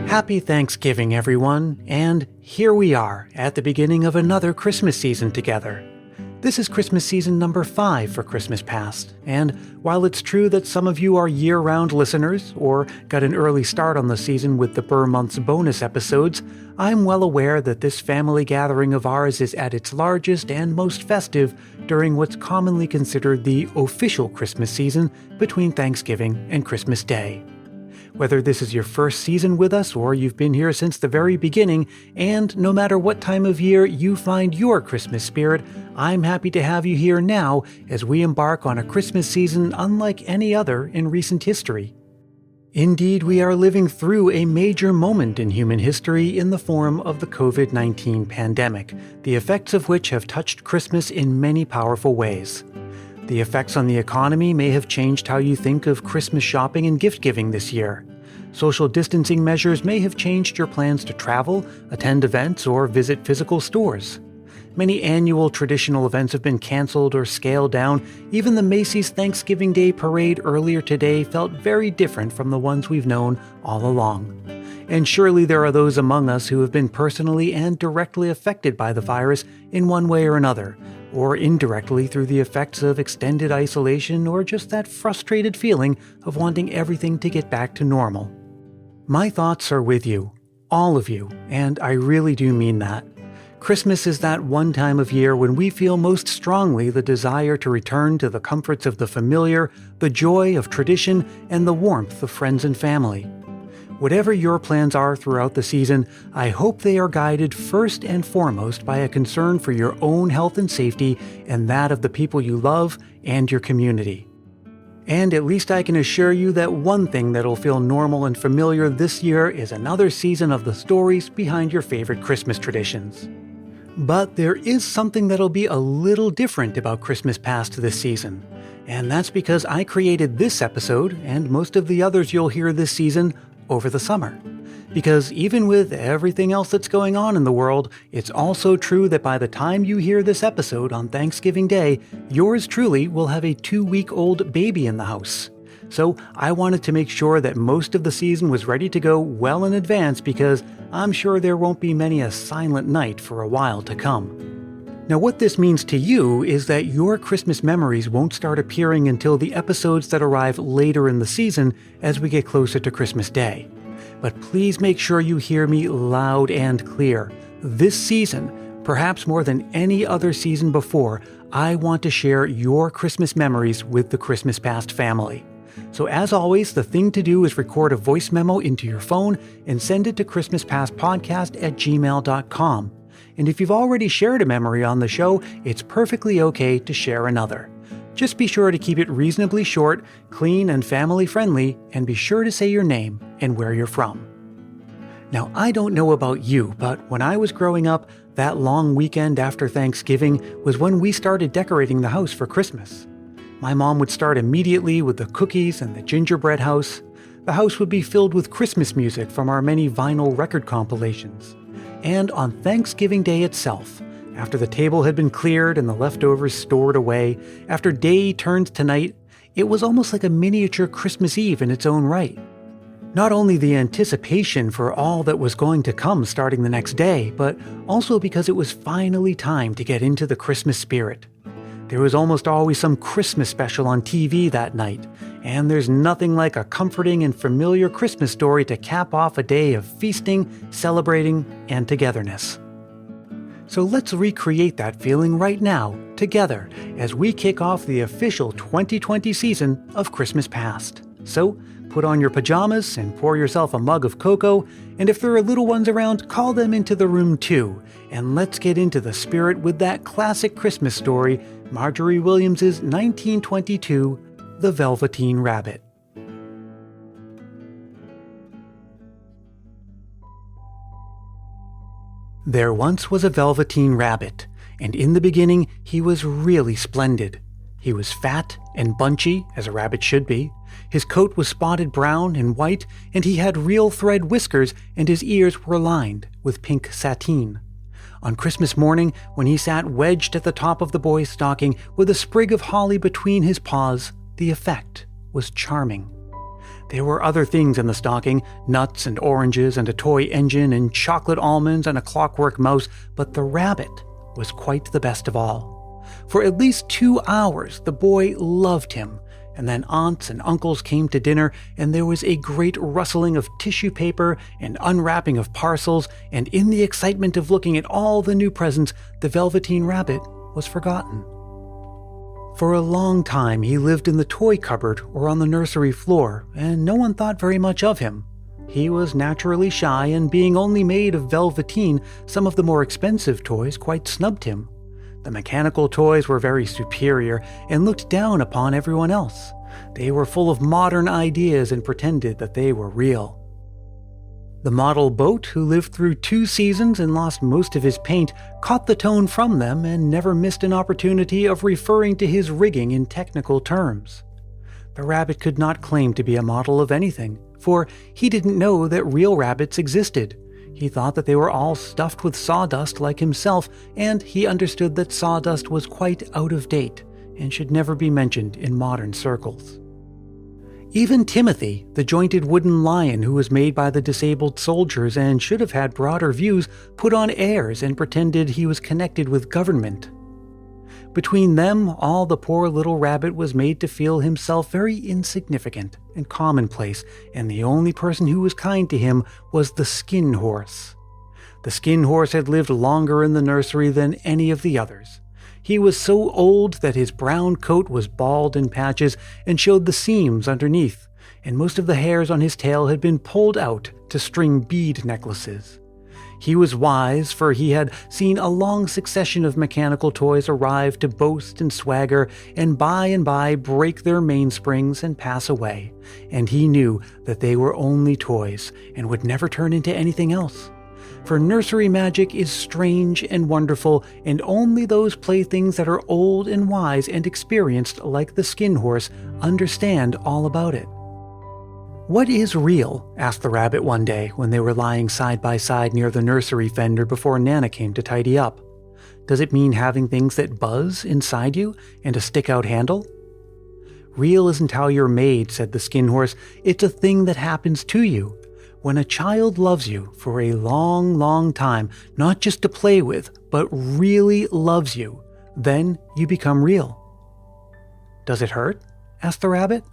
Happy Thanksgiving, everyone, and here we are at the beginning of another Christmas season together. This is Christmas season number 5 for Christmas Past, and while it's true that some of you are year-round listeners or got an early start on the season with the Burr Month's bonus episodes, I'm well aware that this family gathering of ours is at its largest and most festive during what's commonly considered the official Christmas season between Thanksgiving and Christmas Day. Whether this is your first season with us or you've been here since the very beginning, and no matter what time of year you find your Christmas spirit, I'm happy to have you here now as we embark on a Christmas season unlike any other in recent history. Indeed, we are living through a major moment in human history in the form of the COVID-19 pandemic, the effects of which have touched Christmas in many powerful ways. The effects on the economy may have changed how you think of Christmas shopping and gift-giving this year. Social distancing measures may have changed your plans to travel, attend events, or visit physical stores. Many annual traditional events have been canceled or scaled down. Even the Macy's Thanksgiving Day parade earlier today felt very different from the ones we've known all along. And surely there are those among us who have been personally and directly affected by the virus in one way or another, or indirectly through the effects of extended isolation or just that frustrated feeling of wanting everything to get back to normal. My thoughts are with you, all of you, and I really do mean that. Christmas is that one time of year when we feel most strongly the desire to return to the comforts of the familiar, the joy of tradition, and the warmth of friends and family. Whatever your plans are throughout the season, I hope they are guided first and foremost by a concern for your own health and safety and that of the people you love and your community. And at least I can assure you that one thing that'll feel normal and familiar this year is another season of the stories behind your favorite Christmas traditions. But there is something that'll be a little different about Christmas Past this season. And that's because I created this episode, and most of the others you'll hear this season, over the summer. Because even with everything else that's going on in the world, it's also true that by the time you hear this episode on Thanksgiving Day, yours truly will have a 2-week-old baby in the house. So I wanted to make sure that most of the season was ready to go well in advance because I'm sure there won't be many a silent night for a while to come. Now what this means to you is that your Christmas memories won't start appearing until the episodes that arrive later in the season as we get closer to Christmas Day. But please make sure you hear me loud and clear. This season, perhaps more than any other season before, I want to share your Christmas memories with the Christmas Past family. So as always, the thing to do is record a voice memo into your phone and send it to christmaspastpodcast@gmail.com. And if you've already shared a memory on the show, it's perfectly okay to share another. Just be sure to keep it reasonably short, clean, and family-friendly, and be sure to say your name and where you're from. Now, I don't know about you, but when I was growing up, that long weekend after Thanksgiving was when we started decorating the house for Christmas. My mom would start immediately with the cookies and the gingerbread house. The house would be filled with Christmas music from our many vinyl record compilations. And on Thanksgiving Day itself, after the table had been cleared and the leftovers stored away, after day turned to night, it was almost like a miniature Christmas Eve in its own right. Not only the anticipation for all that was going to come starting the next day, but also because it was finally time to get into the Christmas spirit. There was almost always some Christmas special on TV that night, and there's nothing like a comforting and familiar Christmas story to cap off a day of feasting, celebrating, and togetherness. So let's recreate that feeling right now, together, as we kick off the official 2020 season of Christmas Past. So, put on your pajamas and pour yourself a mug of cocoa, and if there are little ones around, call them into the room too, and let's get into the spirit with that classic Christmas story, Marjorie Williams's 1922, The Velveteen Rabbit. There once was a Velveteen Rabbit, and in the beginning he was really splendid. He was fat and bunchy, as a rabbit should be. His coat was spotted brown and white, and he had real thread whiskers, and his ears were lined with pink sateen. On Christmas morning, when he sat wedged at the top of the boy's stocking with a sprig of holly between his paws, the effect was charming. There were other things in the stocking, nuts and oranges and a toy engine and chocolate almonds and a clockwork mouse, but the rabbit was quite the best of all. For at least 2 hours, the boy loved him, and then aunts and uncles came to dinner, and there was a great rustling of tissue paper and unwrapping of parcels, and in the excitement of looking at all the new presents, the Velveteen Rabbit was forgotten. For a long time, he lived in the toy cupboard or on the nursery floor, and no one thought very much of him. He was naturally shy, and being only made of velveteen, some of the more expensive toys quite snubbed him. The mechanical toys were very superior and looked down upon everyone else. They were full of modern ideas and pretended that they were real. The model boat, who lived through 2 seasons and lost most of his paint, caught the tone from them and never missed an opportunity of referring to his rigging in technical terms. The rabbit could not claim to be a model of anything, for he didn't know that real rabbits existed. He thought that they were all stuffed with sawdust like himself, and he understood that sawdust was quite out of date and should never be mentioned in modern circles. Even Timothy, the jointed wooden lion who was made by the disabled soldiers and should have had broader views, put on airs and pretended he was connected with government. Between them, all the poor little rabbit was made to feel himself very insignificant and commonplace, and the only person who was kind to him was the skin horse. The skin horse had lived longer in the nursery than any of the others. He was so old that his brown coat was bald in patches and showed the seams underneath, and most of the hairs on his tail had been pulled out to string bead necklaces. He was wise, for he had seen a long succession of mechanical toys arrive to boast and swagger, and by break their mainsprings and pass away, and he knew that they were only toys and would never turn into anything else. For nursery magic is strange and wonderful, and only those playthings that are old and wise and experienced, like the skin horse, understand all about it. "What is real?" asked the rabbit one day when they were lying side by side near the nursery fender before Nana came to tidy up. "Does it mean having things that buzz inside you and a stick-out handle?" "Real isn't how you're made," said the skin horse. "It's a thing that happens to you. When a child loves you for a long, long time, not just to play with, but really loves you, then you become real." "Does it hurt?" asked the rabbit.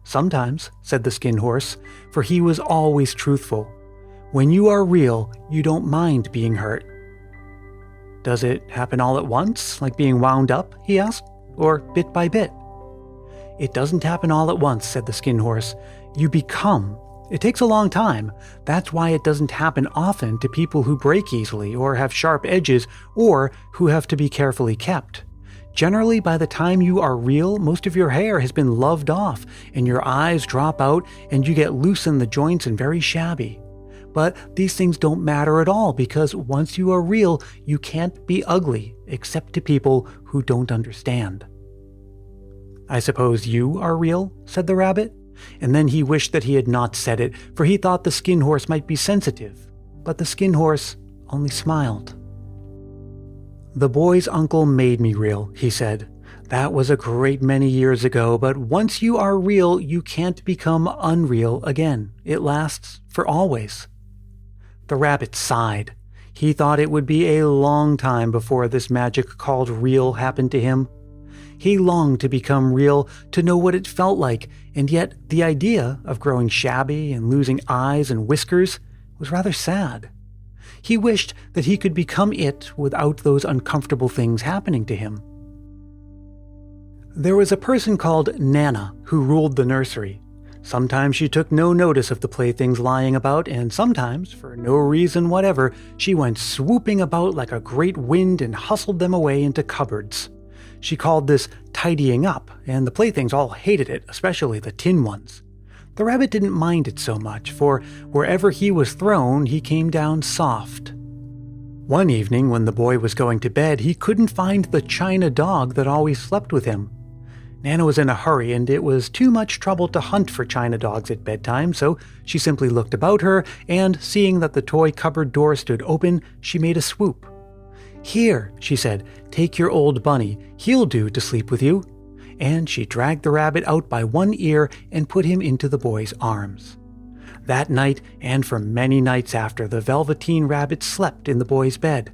"Sometimes," said the skin horse, for he was always truthful. "When you are real, you don't mind being hurt." "Does it happen all at once, like being wound up?" he asked, "or bit by bit?" "It doesn't happen all at once," said the skin horse. "You become. It takes a long time. That's why it doesn't happen often to people who break easily or have sharp edges or who have to be carefully kept. Generally, by the time you are real, most of your hair has been loved off, and your eyes drop out, and you get loose in the joints and very shabby. But these things don't matter at all, because once you are real, you can't be ugly, except to people who don't understand." "I suppose you are real?" said the rabbit. And then he wished that he had not said it, for he thought the skin horse might be sensitive. But the skin horse only smiled. "The boy's uncle made me real," he said. "That was a great many years ago, but once you are real, you can't become unreal again. It lasts for always." The rabbit sighed. He thought it would be a long time before this magic called real happened to him. He longed to become real, to know what it felt like, and yet the idea of growing shabby and losing eyes and whiskers was rather sad. He wished that he could become it without those uncomfortable things happening to him. There was a person called Nana who ruled the nursery. Sometimes she took no notice of the playthings lying about, and sometimes, for no reason whatever, she went swooping about like a great wind and hustled them away into cupboards. She called this tidying up, and the playthings all hated it, especially the tin ones. The rabbit didn't mind it so much, for wherever he was thrown, he came down soft. One evening, when the boy was going to bed, he couldn't find the china dog that always slept with him. Nana was in a hurry, and it was too much trouble to hunt for china dogs at bedtime, so she simply looked about her, and seeing that the toy cupboard door stood open, she made a swoop. "Here," she said, "take your old bunny. He'll do to sleep with you." and she dragged the rabbit out by one ear and put him into the boy's arms. That night, and for many nights after, the Velveteen Rabbit slept in the boy's bed.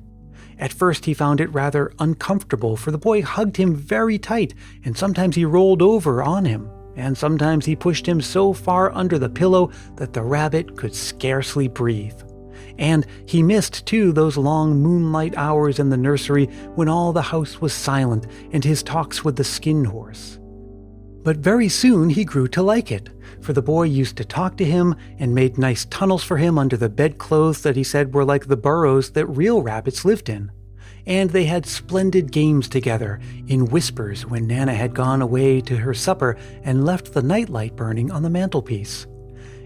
At first he found it rather uncomfortable, for the boy hugged him very tight, and sometimes he rolled over on him, and sometimes he pushed him so far under the pillow that the rabbit could scarcely breathe. And he missed, too, those long moonlight hours in the nursery when all the house was silent and his talks with the skin horse. But very soon he grew to like it, for the boy used to talk to him and made nice tunnels for him under the bedclothes that he said were like the burrows that real rabbits lived in. And they had splendid games together, in whispers when Nana had gone away to her supper and left the nightlight burning on the mantelpiece.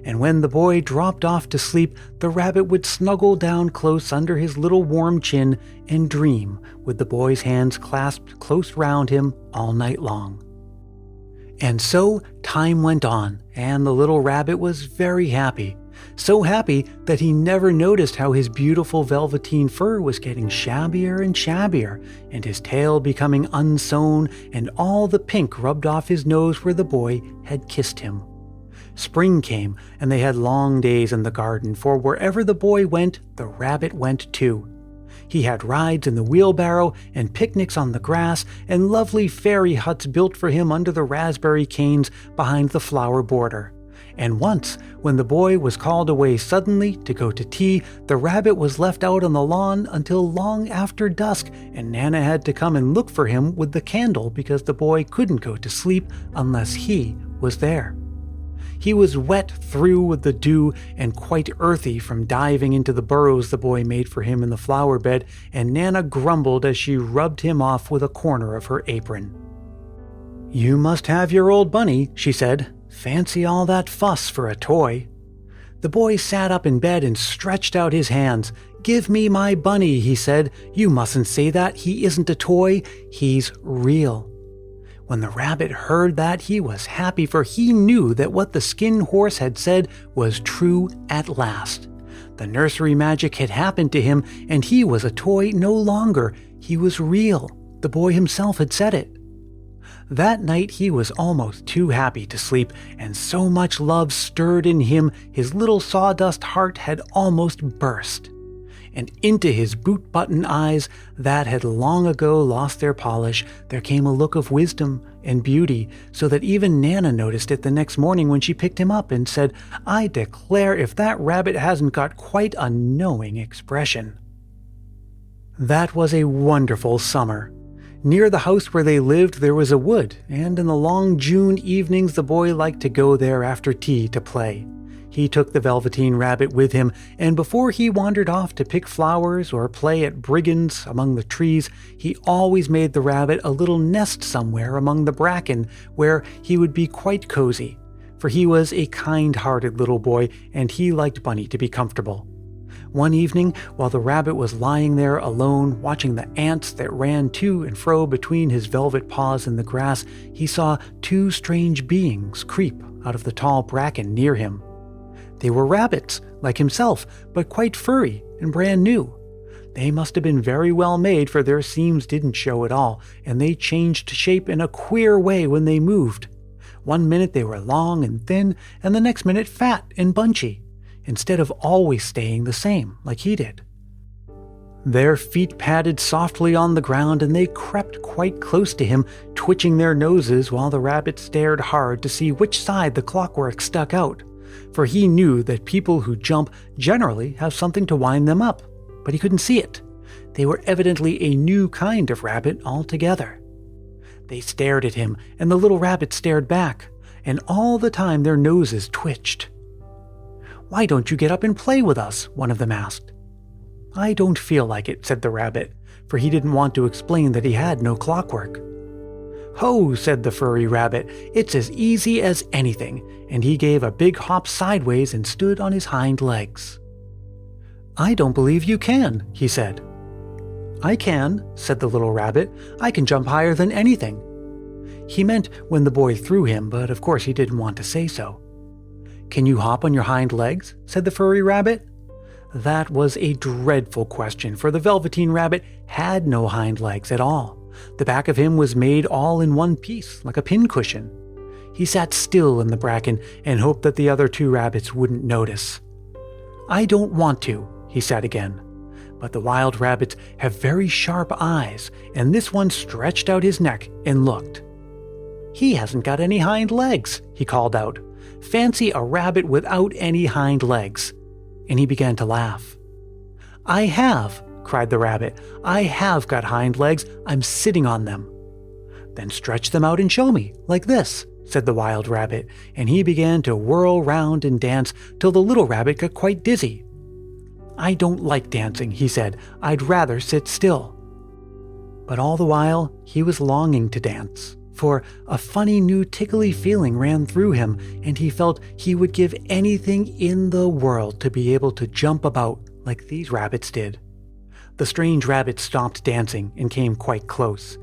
And when the boy dropped off to sleep, the rabbit would snuggle down close under his little warm chin and dream, with the boy's hands clasped close round him all night long. And so time went on, and the little rabbit was very happy. So happy that he never noticed how his beautiful velveteen fur was getting shabbier and shabbier, and his tail becoming unsewn, and all the pink rubbed off his nose where the boy had kissed him. Spring came, and they had long days in the garden, for wherever the boy went, the rabbit went too. He had rides in the wheelbarrow, and picnics on the grass, and lovely fairy huts built for him under the raspberry canes behind the flower border. And once, when the boy was called away suddenly to go to tea, the rabbit was left out on the lawn until long after dusk, and Nana had to come and look for him with the candle because the boy couldn't go to sleep unless he was there. He was wet through with the dew and quite earthy from diving into the burrows the boy made for him in the flower bed, and Nana grumbled as she rubbed him off with a corner of her apron. "You must have your old bunny," she said. "Fancy all that fuss for a toy." The boy sat up in bed and stretched out his hands. "Give me my bunny," he said. "You mustn't say that. He isn't a toy. He's real." When the rabbit heard that, he was happy, for he knew that what the skin horse had said was true at last. The nursery magic had happened to him, and he was a toy no longer. He was real. The boy himself had said it. That night he was almost too happy to sleep, and so much love stirred in him his little sawdust heart had almost burst. And into his boot-button eyes that had long ago lost their polish, there came a look of wisdom and beauty, so that even Nana noticed it the next morning when she picked him up and said, "I declare if that rabbit hasn't got quite a knowing expression." That was a wonderful summer. Near the house where they lived there was a wood, and in the long June evenings the boy liked to go there after tea to play. He took the Velveteen Rabbit with him, and before he wandered off to pick flowers or play at brigands among the trees, he always made the rabbit a little nest somewhere among the bracken where he would be quite cozy, for he was a kind-hearted little boy, and he liked Bunny to be comfortable. One evening, while the rabbit was lying there alone, watching the ants that ran to and fro between his velvet paws in the grass, he saw two strange beings creep out of the tall bracken near him. They were rabbits, like himself, but quite furry and brand new. They must have been very well made, for their seams didn't show at all, and they changed shape in a queer way when they moved. One minute they were long and thin, and the next minute fat and bunchy, instead of always staying the same, like he did. Their feet padded softly on the ground, and they crept quite close to him, twitching their noses while the rabbit stared hard to see which side the clockwork stuck out. For he knew that people who jump generally have something to wind them up, but he couldn't see it. They were evidently a new kind of rabbit altogether. They stared at him, and the little rabbit stared back, and all the time their noses twitched. "Why don't you get up and play with us?" one of them asked. "I don't feel like it," said the rabbit, for he didn't want to explain that he had no clockwork. "Ho," said the furry rabbit, "it's as easy as anything," and he gave a big hop sideways and stood on his hind legs. "I don't believe you can," he said. "I can," said the little rabbit. "I can jump higher than anything." He meant when the boy threw him, but of course he didn't want to say so. "Can you hop on your hind legs?" said the furry rabbit. That was a dreadful question, for the Velveteen Rabbit had no hind legs at all. The back of him was made all in one piece, like a pincushion. He sat still in the bracken and hoped that the other two rabbits wouldn't notice. "I don't want to," he said again. But the wild rabbits have very sharp eyes, and this one stretched out his neck and looked. "He hasn't got any hind legs," he called out. "Fancy a rabbit without any hind legs." And he began to laugh. "I have," cried the rabbit. "I have got hind legs. I'm sitting on them." "Then stretch them out and show me, like this," said the wild rabbit, and he began to whirl round and dance till the little rabbit got quite dizzy. "I don't like dancing," he said. "I'd rather sit still." But all the while, he was longing to dance, for a funny new tickly feeling ran through him, and he felt he would give anything in the world to be able to jump about like these rabbits did. The strange rabbit stopped dancing and came quite close.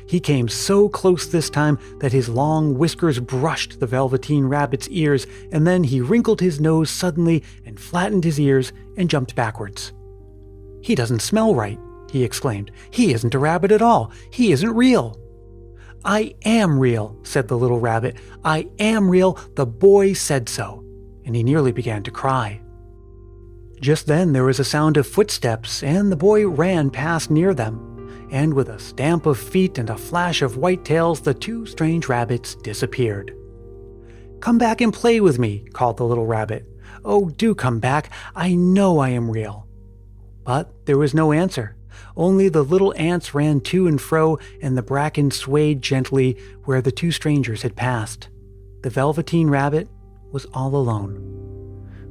He came so close this time that his long whiskers brushed the Velveteen Rabbit's ears, and then he wrinkled his nose suddenly and flattened his ears and jumped backwards. "He doesn't smell right," he exclaimed. "He isn't a rabbit at all. He isn't real." "I am real," said the little rabbit. "I am real. The boy said so." And he nearly began to cry. Just then there was a sound of footsteps, and the boy ran past near them. And with a stamp of feet and a flash of white tails, the two strange rabbits disappeared. "Come back and play with me," called the little rabbit. "Oh, do come back. I know I am real." But there was no answer. Only the little ants ran to and fro, and the bracken swayed gently where the two strangers had passed. The Velveteen Rabbit was all alone.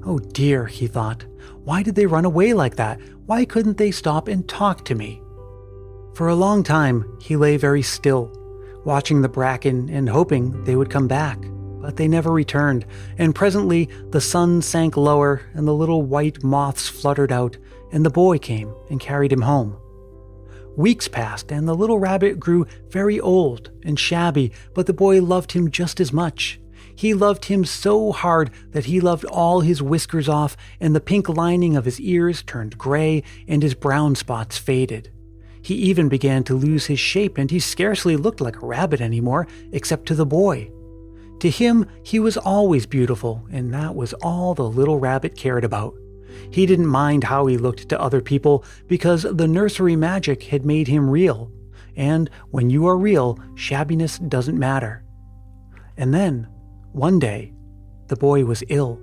"Oh dear," he thought. "Why did they run away like that? Why couldn't they stop and talk to me?" For a long time, he lay very still, watching the bracken and hoping they would come back. But they never returned, and presently the sun sank lower and the little white moths fluttered out, and the boy came and carried him home. Weeks passed, and the little rabbit grew very old and shabby, but the boy loved him just as much. He loved him so hard that he loved all his whiskers off, and the pink lining of his ears turned gray, and his brown spots faded. He even began to lose his shape, and he scarcely looked like a rabbit anymore, except to the boy. To him, he was always beautiful, and that was all the little rabbit cared about. He didn't mind how he looked to other people, because the nursery magic had made him real. And when you are real, shabbiness doesn't matter. And then, one day, the boy was ill.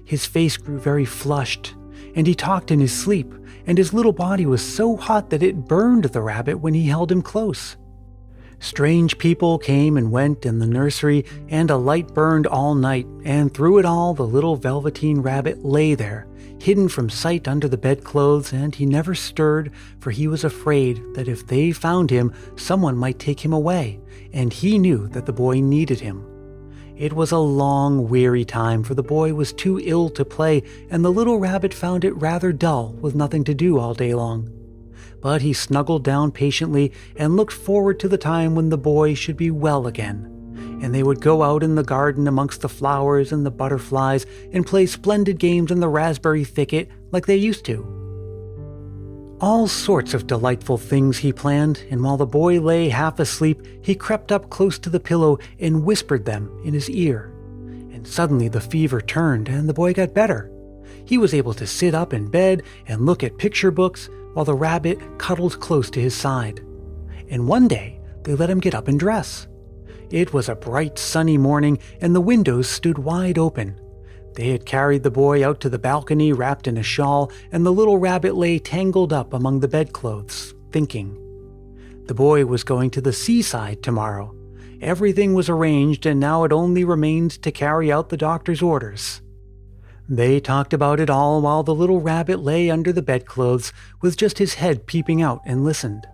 His face grew very flushed, and he talked in his sleep, and his little body was so hot that it burned the rabbit when he held him close. Strange people came and went in the nursery, and a light burned all night, and through it all the little Velveteen Rabbit lay there, hidden from sight under the bedclothes, and he never stirred, for he was afraid that if they found him, someone might take him away, and he knew that the boy needed him. It was a long, weary time, for the boy was too ill to play, and the little rabbit found it rather dull with nothing to do all day long. But he snuggled down patiently and looked forward to the time when the boy should be well again, and they would go out in the garden amongst the flowers and the butterflies and play splendid games in the raspberry thicket like they used to. All sorts of delightful things he planned, and while the boy lay half asleep, he crept up close to the pillow and whispered them in his ear. And suddenly the fever turned, and the boy got better. He was able to sit up in bed and look at picture books, while the rabbit cuddled close to his side. And one day, they let him get up and dress. It was a bright, sunny morning, and the windows stood wide open. They had carried the boy out to the balcony wrapped in a shawl, and the little rabbit lay tangled up among the bedclothes, thinking. The boy was going to the seaside tomorrow. Everything was arranged, and now it only remained to carry out the doctor's orders. They talked about it all while the little rabbit lay under the bedclothes with just his head peeping out and listened.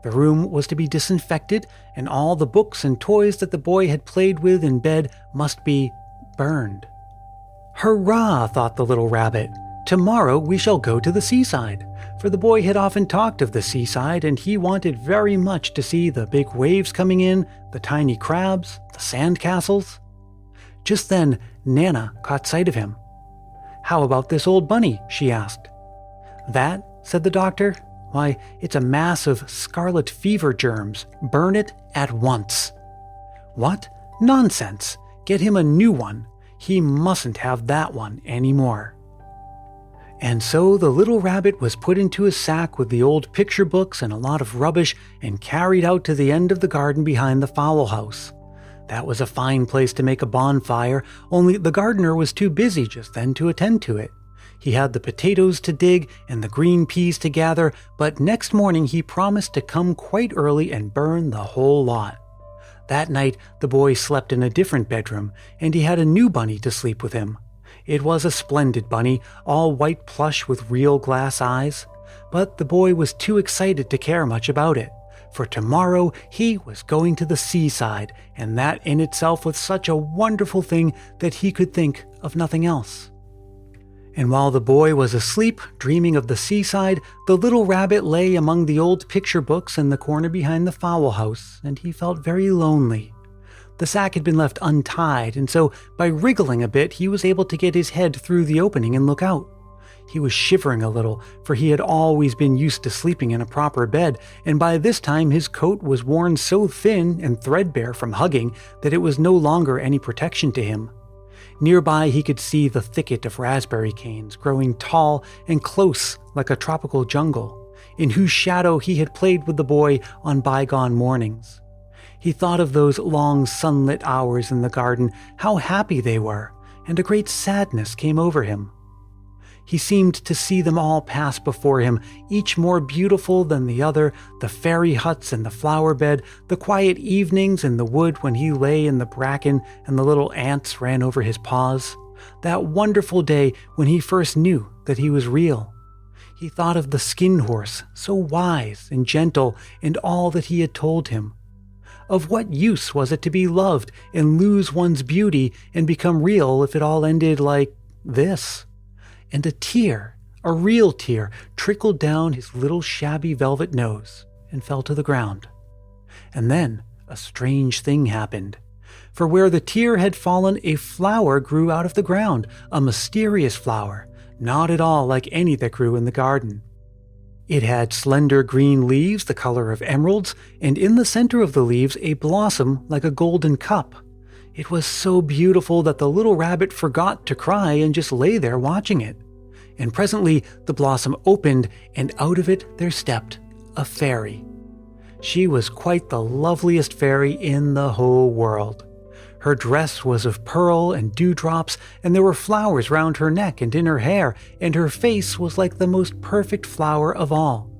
The room was to be disinfected, and all the books and toys that the boy had played with in bed must be burned. "Hurrah!" thought the little rabbit. "Tomorrow we shall go to the seaside." For the boy had often talked of the seaside, and he wanted very much to see the big waves coming in, the tiny crabs, the sand castles. Just then, Nana caught sight of him. "How about this old bunny?" she asked. "That," said the doctor, Why, it's a mass of scarlet fever germs. Burn it at once." "What? Nonsense! Get him a new one. He mustn't have that one anymore." And so the little rabbit was put into a sack with the old picture books and a lot of rubbish and carried out to the end of the garden behind the fowl house. That was a fine place to make a bonfire, only the gardener was too busy just then to attend to it. He had the potatoes to dig and the green peas to gather, but next morning he promised to come quite early and burn the whole lot. That night the boy slept in a different bedroom, and he had a new bunny to sleep with him. It was a splendid bunny, all white plush with real glass eyes. But the boy was too excited to care much about it, for tomorrow he was going to the seaside, and that in itself was such a wonderful thing that he could think of nothing else. And while the boy was asleep, dreaming of the seaside, the little rabbit lay among the old picture books in the corner behind the fowl house, and he felt very lonely. The sack had been left untied, and so by wriggling a bit, he was able to get his head through the opening and look out. He was shivering a little, for he had always been used to sleeping in a proper bed, and by this time his coat was worn so thin and threadbare from hugging that it was no longer any protection to him. Nearby he could see the thicket of raspberry canes growing tall and close like a tropical jungle, in whose shadow he had played with the boy on bygone mornings. He thought of those long sunlit hours in the garden, how happy they were, and a great sadness came over him. He seemed to see them all pass before him, each more beautiful than the other, the fairy huts and the flower bed, the quiet evenings in the wood when he lay in the bracken and the little ants ran over his paws, that wonderful day when he first knew that he was real. He thought of the skin horse, so wise and gentle, and all that he had told him. Of what use was it to be loved and lose one's beauty and become real if it all ended like this? And a tear, a real tear, trickled down his little shabby velvet nose and fell to the ground. And then a strange thing happened. For where the tear had fallen, a flower grew out of the ground, a mysterious flower, not at all like any that grew in the garden. It had slender green leaves the color of emeralds, and in the center of the leaves a blossom like a golden cup. It was so beautiful that the little rabbit forgot to cry and just lay there watching it. And presently the blossom opened, and out of it there stepped a fairy. She was quite the loveliest fairy in the whole world. Her dress was of pearl and dewdrops, and there were flowers round her neck and in her hair, and her face was like the most perfect flower of all.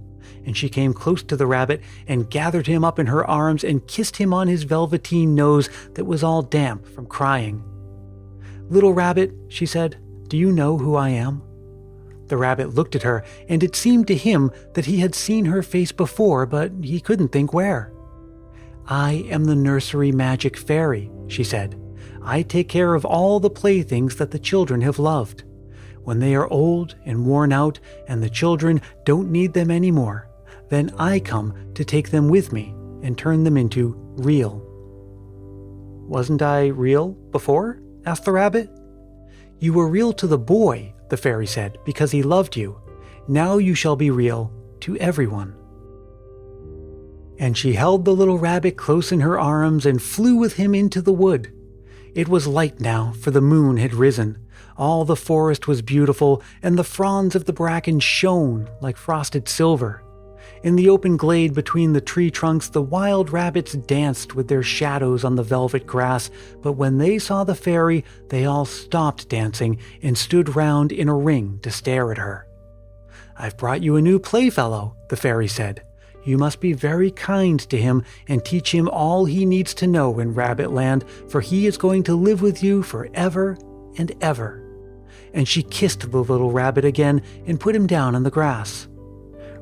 And she came close to the rabbit and gathered him up in her arms and kissed him on his velveteen nose that was all damp from crying. "Little rabbit," she said, "do you know who I am?" The rabbit looked at her, and it seemed to him that he had seen her face before, but he couldn't think where. "I am the nursery magic fairy," she said. "I take care of all the playthings that the children have loved. When they are old and worn out and the children don't need them anymore, then I come to take them with me and turn them into real." "Wasn't I real before?" asked the rabbit. "You were real to the boy," the fairy said, "because he loved you. Now you shall be real to everyone." And she held the little rabbit close in her arms and flew with him into the wood. It was light now, for the moon had risen. All the forest was beautiful, and the fronds of the bracken shone like frosted silver. In the open glade between the tree trunks, the wild rabbits danced with their shadows on the velvet grass, but when they saw the fairy, they all stopped dancing and stood round in a ring to stare at her. "I've brought you a new playfellow," the fairy said. "You must be very kind to him and teach him all he needs to know in Rabbit Land, for he is going to live with you forever and ever." And she kissed the little rabbit again and put him down on the grass.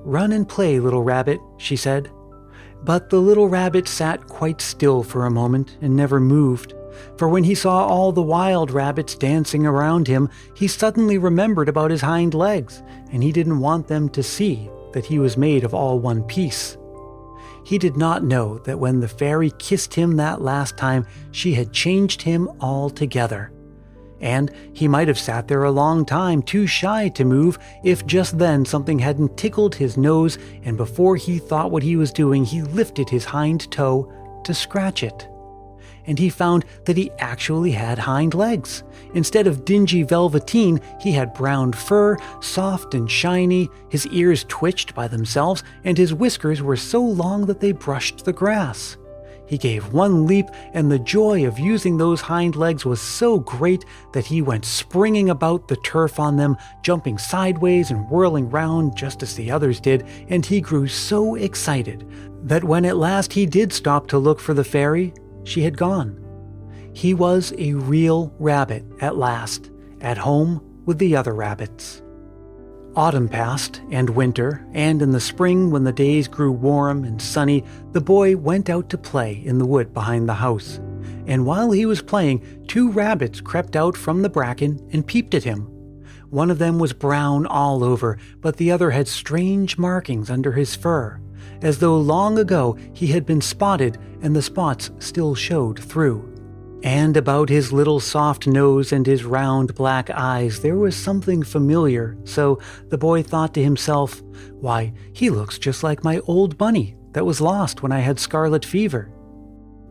"Run and play, little rabbit," she said. But the little rabbit sat quite still for a moment and never moved, for when he saw all the wild rabbits dancing around him, he suddenly remembered about his hind legs, and he didn't want them to see that he was made of all one piece. He did not know that when the fairy kissed him that last time, she had changed him altogether. And he might have sat there a long time, too shy to move, if just then something hadn't tickled his nose, and before he thought what he was doing, he lifted his hind toe to scratch it. And he found that he actually had hind legs. Instead of dingy velveteen, he had brown fur, soft and shiny, his ears twitched by themselves, and his whiskers were so long that they brushed the grass. He gave one leap, and the joy of using those hind legs was so great that he went springing about the turf on them, jumping sideways and whirling round just as the others did, and he grew so excited that when at last he did stop to look for the fairy, she had gone. He was a real rabbit at last, at home with the other rabbits. Autumn passed, and winter, and in the spring when the days grew warm and sunny, the boy went out to play in the wood behind the house. And while he was playing, 2 rabbits crept out from the bracken and peeped at him. One of them was brown all over, but the other had strange markings under his fur, as though long ago he had been spotted and the spots still showed through. And about his little soft nose and his round black eyes there was something familiar, so the boy thought to himself, "Why, he looks just like my old bunny that was lost when I had scarlet fever."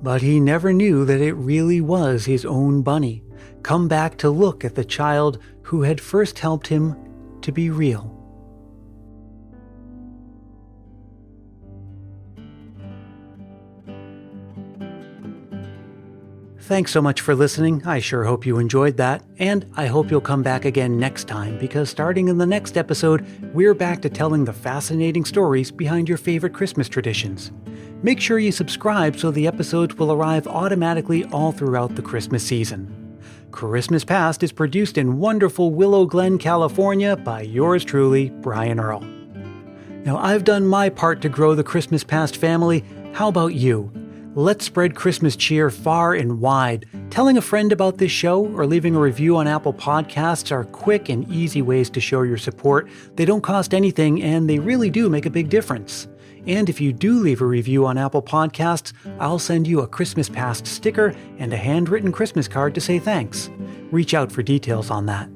But he never knew that it really was his own bunny, come back to look at the child who had first helped him to be real. Thanks so much for listening. I sure hope you enjoyed that, and I hope you'll come back again next time, because starting in the next episode, we're back to telling the fascinating stories behind your favorite Christmas traditions. Make sure you subscribe so the episodes will arrive automatically all throughout the Christmas season. Christmas Past is produced in wonderful Willow Glen, California by yours truly, Brian Earl. Now, I've done my part to grow the Christmas Past family. How about you? Let's spread Christmas cheer far and wide. Telling a friend about this show or leaving a review on Apple Podcasts are quick and easy ways to show your support. They don't cost anything, and they really do make a big difference. And if you do leave a review on Apple Podcasts, I'll send you a Christmas Past sticker and a handwritten Christmas card to say thanks. Reach out for details on that.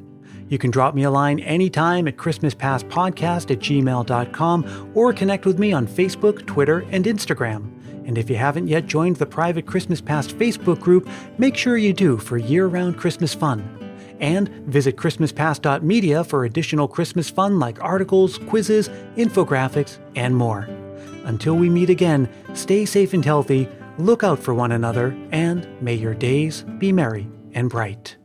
You can drop me a line anytime at christmaspastpodcast@gmail.com or connect with me on Facebook, Twitter, and Instagram. And if you haven't yet joined the private Christmas Past Facebook group, make sure you do for year-round Christmas fun. And visit christmaspast.media for additional Christmas fun like articles, quizzes, infographics, and more. Until we meet again, stay safe and healthy, look out for one another, and may your days be merry and bright.